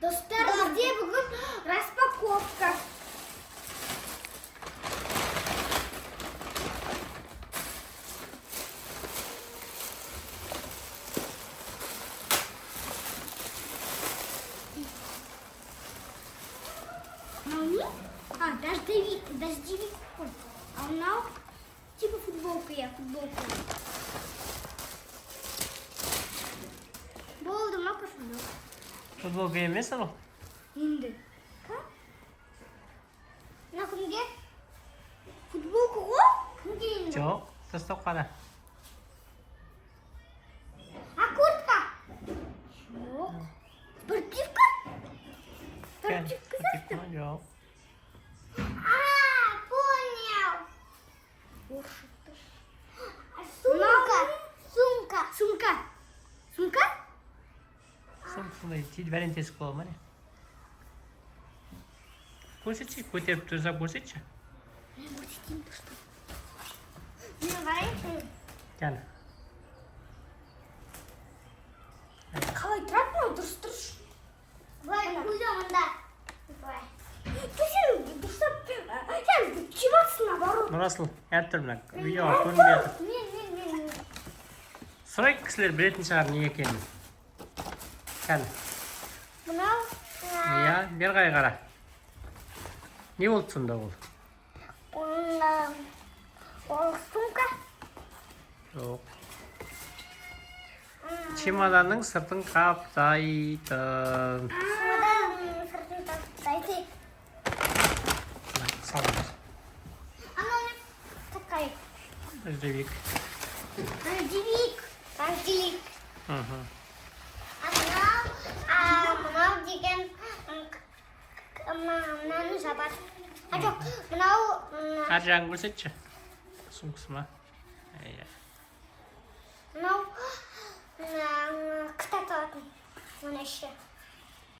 Достар, bizde bugün распаковка. Дождевик. А у нас типа футболка. Болды ма кошелек? Futbolka емес ол. Енді. Мына кімге? Футболка ғой? Кімге енді? Жоқ, тастап қара. А куртка? Жоқ. Спортивка? Спортивка Спортивка ма? Жоқ. Понял. Сумка? Сондай бәрін тесік бола ма не? Көрсетші, көтеріп тұрса көрсетші. Мен көрсетейін дұрыстап. Мен қарайын. Кәні. Қалай тұрады ма? Дұрыс тұршы. Былай көзімінде. Сен дұрыстап. Сен чематсың наоборот. Нұрасыл, әртүрлі видеоға көрінбей жатыр. Мен. Сұрайық кісілер білетін шығар не екенін. Кәні. Мынау. Иә, бер қарай қара. Не болды сонда ол? Ол сумка. Жоқ. Чемоданның сыртын қаптайтын. Чемодан сыртын таптайды. Салыңыз. Анау не такая? Дождевик. Дождевик. Мхм. Мынау деген мынаны жабады. А жоқ, мынау Ар жағын көрсетші. Сумкасы ма? Иә. мынау кітап алатын. Мына іші.